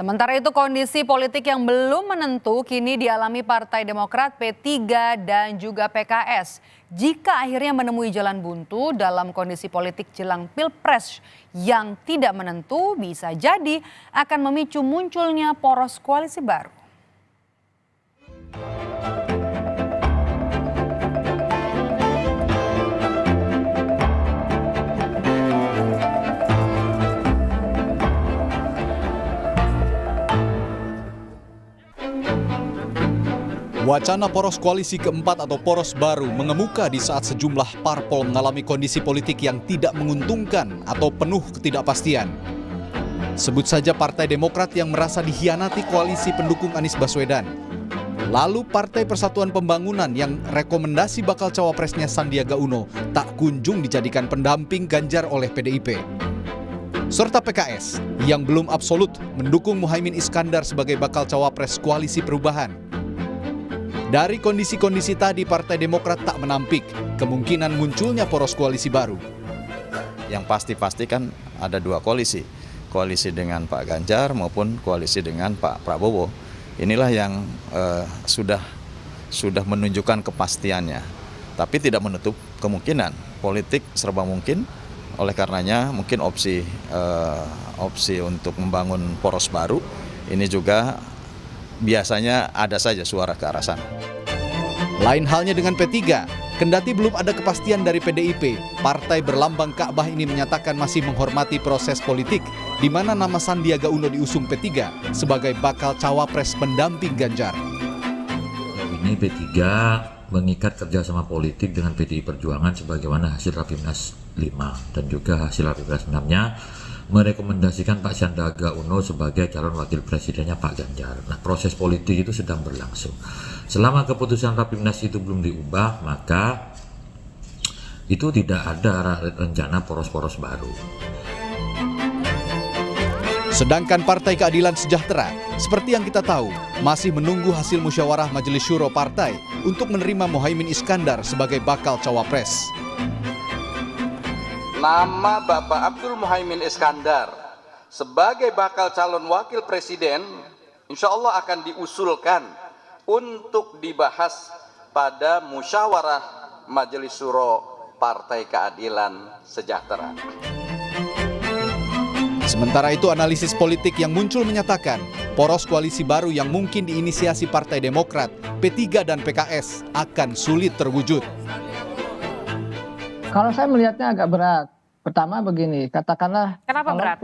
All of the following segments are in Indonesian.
Sementara itu kondisi politik yang belum menentu kini dialami Partai Demokrat, P3 dan juga PKS. Jika akhirnya menemui jalan buntu dalam kondisi politik jelang Pilpres yang tidak menentu, bisa jadi akan memicu munculnya poros koalisi baru. Wacana poros koalisi keempat atau poros baru mengemuka di saat sejumlah parpol mengalami kondisi politik yang tidak menguntungkan atau penuh ketidakpastian. Sebut saja Partai Demokrat yang merasa dikhianati koalisi pendukung Anies Baswedan. Lalu Partai Persatuan Pembangunan yang rekomendasi bakal cawapresnya Sandiaga Uno tak kunjung dijadikan pendamping Ganjar oleh PDIP. Serta PKS yang belum absolut mendukung Muhaimin Iskandar sebagai bakal cawapres koalisi perubahan. Dari kondisi-kondisi tadi, Partai Demokrat tak menampik kemungkinan munculnya poros koalisi baru. Yang pasti kan ada dua koalisi, koalisi dengan Pak Ganjar maupun koalisi dengan Pak Prabowo. Inilah yang sudah menunjukkan kepastiannya. Tapi tidak menutup kemungkinan, politik serba mungkin. Oleh karenanya mungkin opsi untuk membangun poros baru ini juga biasanya ada saja suara ke arah sana. Lain halnya dengan P3, kendati belum ada kepastian dari PDIP, partai berlambang Ka'bah ini menyatakan masih menghormati proses politik di mana nama Sandiaga Uno diusung P3 sebagai bakal cawapres pendamping Ganjar. Ini P3 mengikat kerjasama politik dengan PDI Perjuangan sebagaimana hasil Rapimnas 5 dan juga hasil Rapimnas 6-nya merekomendasikan Pak Sandiaga Uno sebagai calon wakil presidennya Pak Ganjar. Nah, proses politik itu sedang berlangsung. Selama keputusan Rapimnas itu belum diubah, maka itu tidak ada rencana poros-poros baru. Sedangkan Partai Keadilan Sejahtera, seperti yang kita tahu, masih menunggu hasil musyawarah Majelis Syuro Partai untuk menerima Muhaimin Iskandar sebagai bakal cawapres. Nama Bapak Abdul Muhaimin Iskandar sebagai bakal calon wakil presiden insya Allah akan diusulkan untuk dibahas pada musyawarah Majelis Syuro Partai Keadilan Sejahtera. Sementara itu analisis politik yang muncul menyatakan poros koalisi baru yang mungkin diinisiasi Partai Demokrat, P3 dan PKS akan sulit terwujud. Kalau saya melihatnya agak berat. Pertama begini, katakanlah. Kenapa berat?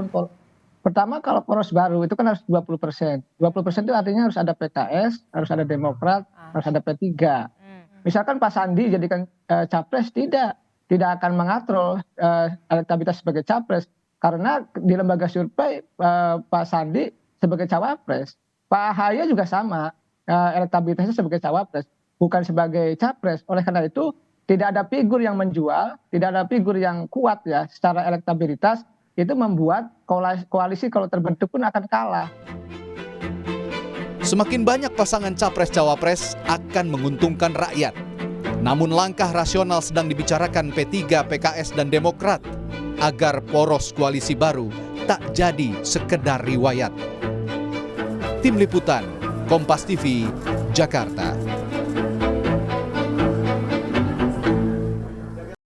Pertama kalau poros baru itu kan harus 20%. 20% itu artinya harus ada PKS, harus ada Demokrat, harus ada P3. Misalkan Pak Sandi jadikan capres, tidak akan mengatur elektabilitas sebagai capres. Karena di lembaga survei Pak Sandi sebagai cawapres. Pak AHY juga sama, elektabilitasnya sebagai cawapres, bukan sebagai capres. Oleh karena itu tidak ada figur yang menjual, tidak ada figur yang kuat ya secara elektabilitas, itu membuat koalisi kalau terbentuk pun akan kalah. Semakin banyak pasangan capres-cawapres akan menguntungkan rakyat. Namun langkah rasional sedang dibicarakan P3, PKS dan Demokrat agar poros koalisi baru tak jadi sekedar riwayat. Tim Liputan, Kompas TV, Jakarta.